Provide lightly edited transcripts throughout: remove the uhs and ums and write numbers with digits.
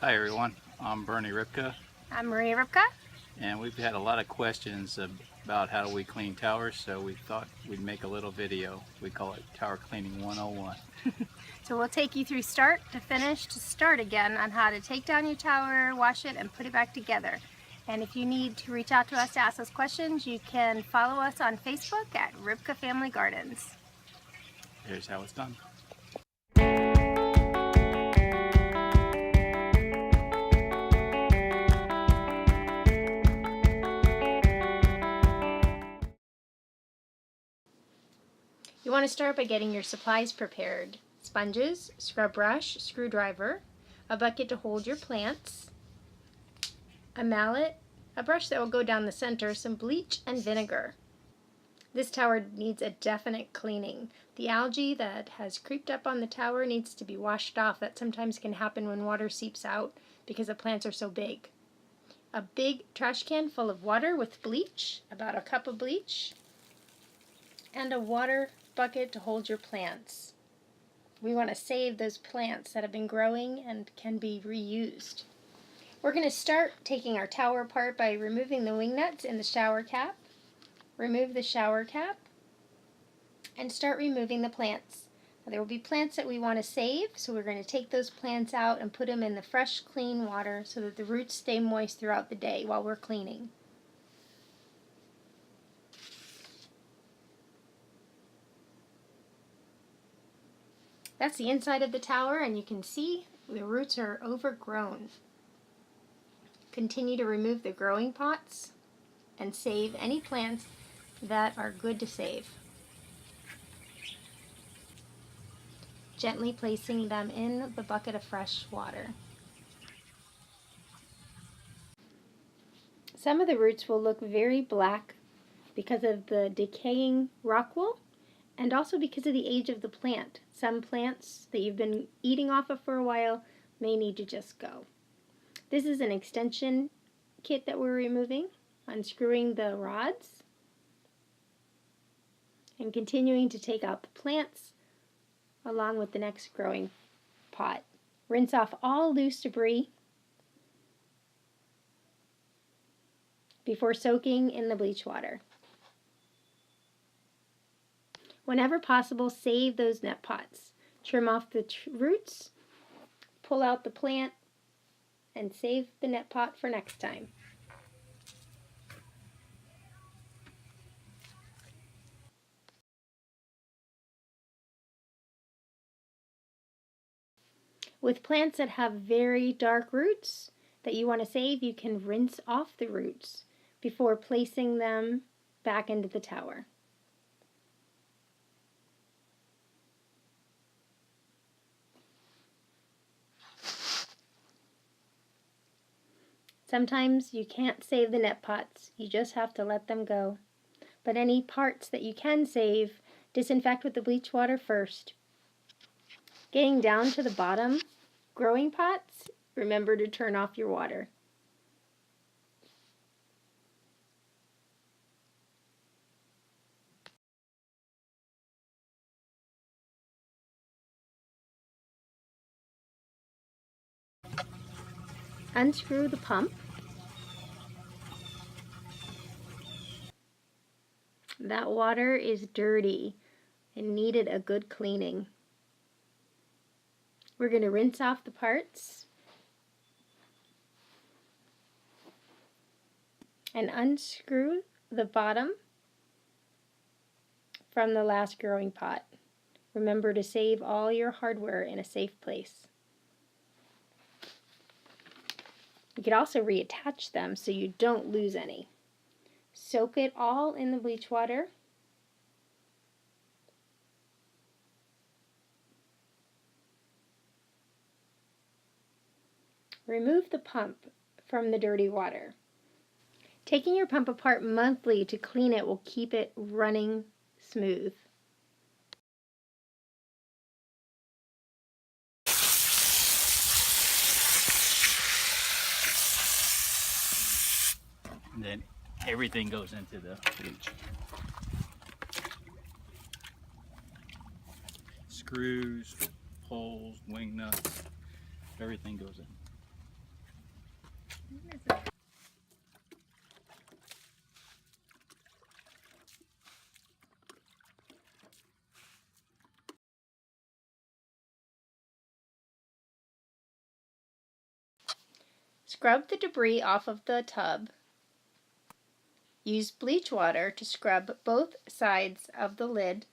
Hi everyone, I'm Bernie Ripka, I'm Maria Ripka. and we've had a lot of questions about how do we clean towers, so we thought we'd make a little video. We call it Tower Cleaning 101. So we'll take you through start to finish to start again on how to take down your tower, wash it, and put it back together. And if you need to reach out to us to ask us questions, you can follow us on Facebook at Ripka Family Gardens. Here's how it's done. You want to start by getting your supplies prepared. Sponges, scrub brush, screwdriver, a bucket to hold your plants, a mallet, a brush that will go down the center, some bleach, and vinegar. This tower needs a definite cleaning. The algae that has creeped up on the tower needs to be washed off. That sometimes can happen when water seeps out because the plants are so big. A big trash can full of water with bleach, about a cup of bleach, and a water bucket to hold your plants. We want to save those plants that have been growing and can be reused. We're going to start taking our tower apart by removing the wing nuts in the shower cap. Remove the shower cap and start removing the plants. Now, there will be plants that we want to save, so we're going to take those plants out and put them in the fresh, clean water so that the roots stay moist throughout the day while we're cleaning. That's the inside of the tower, and you can see the roots are overgrown. Continue to remove the growing pots and save any plants that are good to save. Gently placing them in the bucket of fresh water. Some of the roots will look very black because of the decaying rock wool and also because of the age of the plant. Some plants that you've been eating off of for a while may need to just go. This is an extension kit that we're removing, unscrewing the rods and continuing to take out the plants along with the next growing pot. Rinse off all loose debris before soaking in the bleach water. Whenever possible, save those net pots. Trim off the roots, pull out the plant, and save the net pot for next time. With plants that have very dark roots that you want to save, you can rinse off the roots before placing them back into the tower. Sometimes you can't save the net pots, you just have to let them go. But any parts that you can save, disinfect with the bleach water first. Getting down to the bottom growing pots, remember to turn off your water. Unscrew the pump. That water is dirty and needed a good cleaning. We're going to rinse off the parts and unscrew the bottom from the last growing pot. Remember to save all your hardware in a safe place. You could also reattach them so you don't lose any. Soak it all in the bleach water. Remove the pump from the dirty water. Taking your pump apart monthly to clean it will keep it running smooth. And then everything goes into the bleach. Screws, holes, wing nuts, everything goes in. Scrub the debris off of the tub. Use bleach water to scrub both sides of the lid.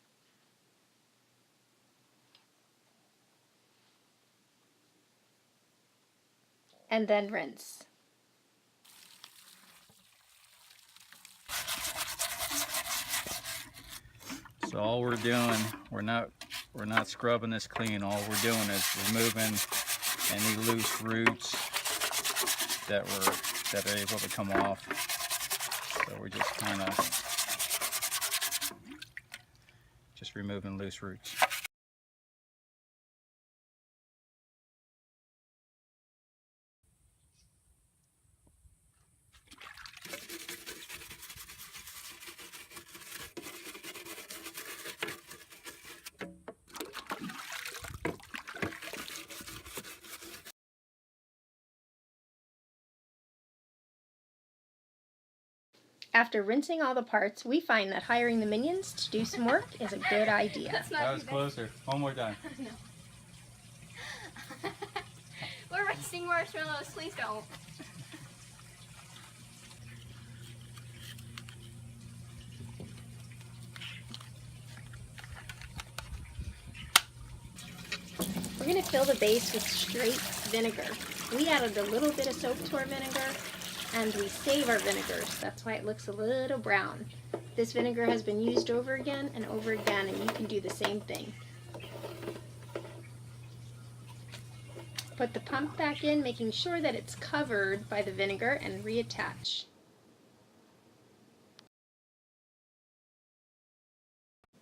And then rinse. So all we're doing, we're not scrubbing this clean. All we're doing is removing any loose roots that are able to come off. So we're just kind of removing loose roots. After rinsing all the parts, we find that hiring the minions to do some work is a good idea. That was closer. One more time. No. We're roasting marshmallows, please don't. We're going to fill the base with straight vinegar. We added a little bit of soap to our vinegar, and we save our vinegars. That's why it looks a little brown. This vinegar has been used over again, and you can do the same thing. Put the pump back in, making sure that it's covered by the vinegar, and reattach.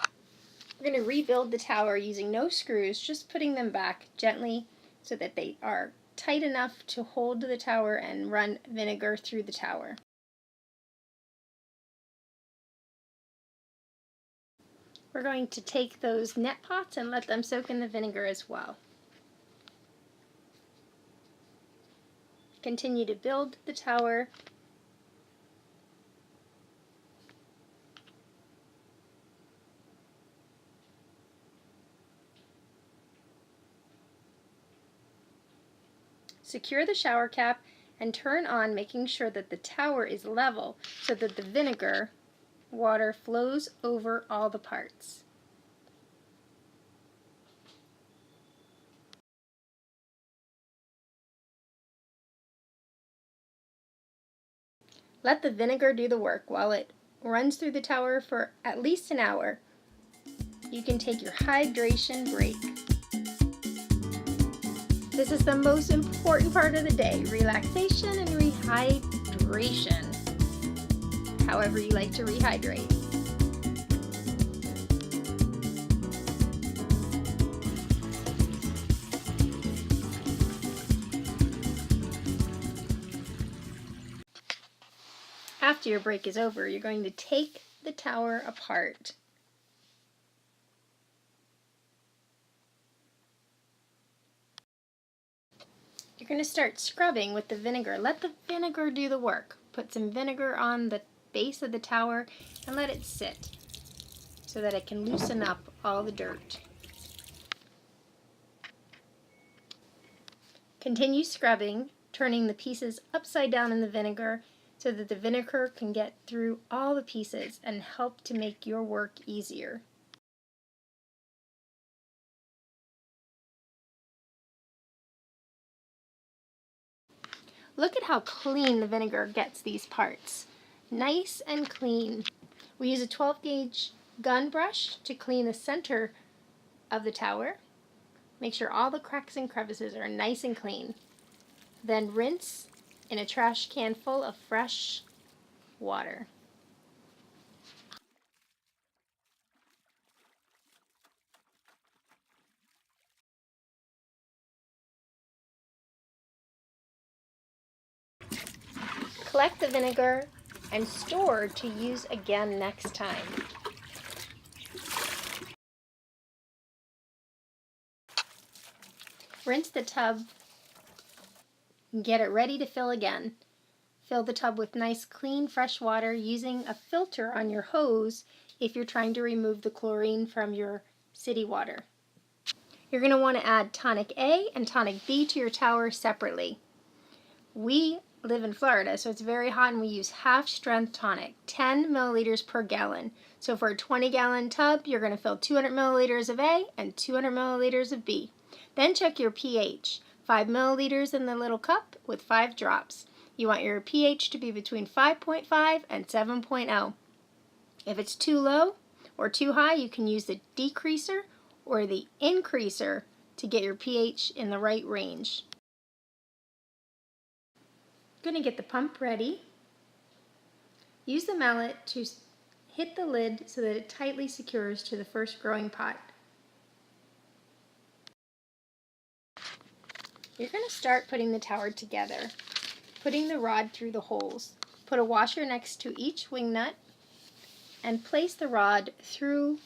We're going to rebuild the tower using no screws, just putting them back gently so that they are tight enough to hold the tower and run vinegar through the tower. We're going to take those net pots and let them soak in the vinegar as well. Continue to build the tower. Secure the shower cap and turn on, making sure that the tower is level so that the vinegar water flows over all the parts. Let the vinegar do the work while it runs through the tower for at least an hour. You can take your hydration break. This is the most important part of the day, relaxation and rehydration. However you like to rehydrate. After your break is over, you're going to take the tower apart. You're going to start scrubbing with the vinegar. Let the vinegar do the work. Put some vinegar on the base of the tower and let it sit so that it can loosen up all the dirt. Continue scrubbing, turning the pieces upside down in the vinegar so that the vinegar can get through all the pieces and help to make your work easier. Look at how clean the vinegar gets these parts. Nice and clean. We use a 12-gauge gun brush to clean the center of the tower. Make sure all the cracks and crevices are nice and clean. Then rinse in a trash can full of fresh water. Collect the vinegar and store to use again next time. Rinse the tub and get it ready to fill again. Fill the tub with nice, clean, fresh water using a filter on your hose if you're trying to remove the chlorine from your city water. You're going to want to add tonic A and tonic B to your tower separately. We live in Florida, so it's very hot, and we use half-strength tonic, 10 milliliters per gallon. So for a 20-gallon tub, you're going to fill 200 milliliters of A and 200 milliliters of B. Then check your pH. 5 milliliters in the little cup with 5 drops. You want your pH to be between 5.5 and 7.0. If it's too low or too high, you can use the decreaser or the increaser to get your pH in the right range. I'm going to get the pump ready. Use the mallet to hit the lid so that it tightly secures to the first growing pot. You're going to start putting the tower together, putting the rod through the holes. Put a washer next to each wing nut and place the rod through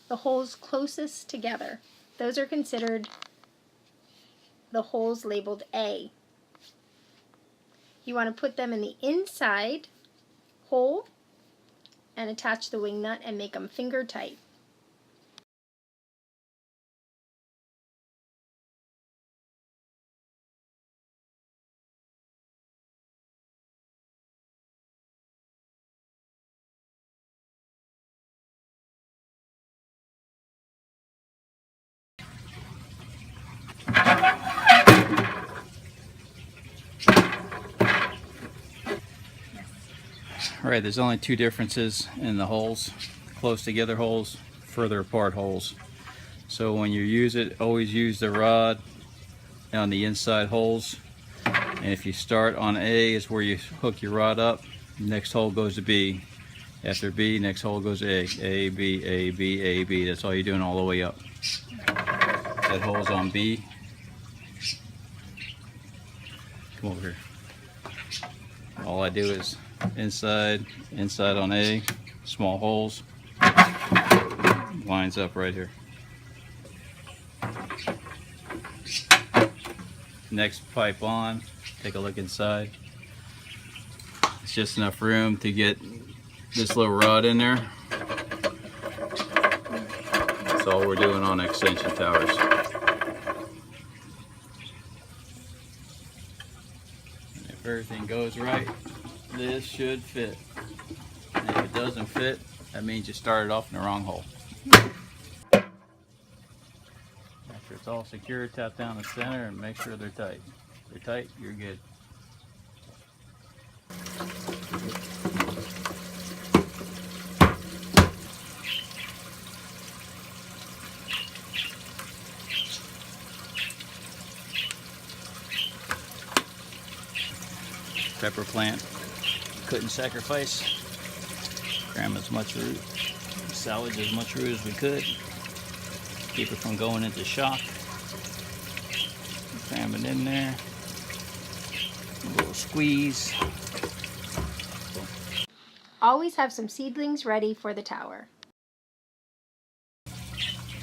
the holes closest together. Those are considered the holes labeled A. You want to put them in the inside hole and attach the wing nut and make them finger tight. All right, there's only two differences in the holes: close together holes, further apart holes. So when you use it, always use the rod on the inside holes. And if you start on A is where you hook your rod up, next hole goes to B. After B, next hole goes to A. A, B, A, B, A, B. That's all you're doing all the way up. That hole's on B. Come over here. All I do is inside on A, small holes, lines up right here. Next pipe on, take a look inside. It's just enough room to get this little rod in there. That's all we're doing on extension towers. And if everything goes right, this should fit. And if it doesn't fit, that means you started off in the wrong hole. After it's all secure, tap down the center and make sure they're tight. If they're tight, you're good. Pepper plant, couldn't sacrifice. Cram as much root, salvage as much root as we could. Keep it from going into shock. Cram it in there. A little squeeze. Always have some seedlings ready for the tower.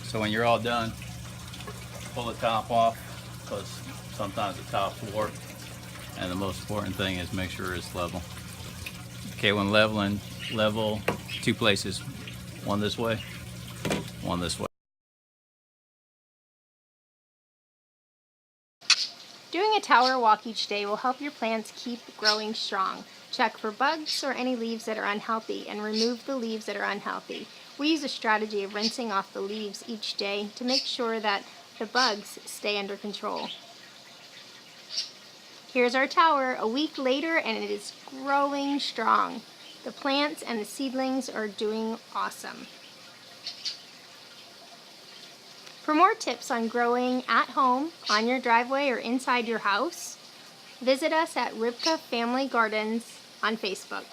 So when you're all done, pull the top off, because sometimes the top's warped. And the most important thing is make sure it's level. Okay, when leveling, level two places. One this way, one this way. Doing a tower walk each day will help your plants keep growing strong. Check for bugs or any leaves that are unhealthy and remove the leaves that are unhealthy. We use a strategy of rinsing off the leaves each day to make sure that the bugs stay under control. Here's our tower a week later, and it is growing strong. The plants and the seedlings are doing awesome. For more tips on growing at home, on your driveway, or inside your house, visit us at Ribka Family Gardens on Facebook.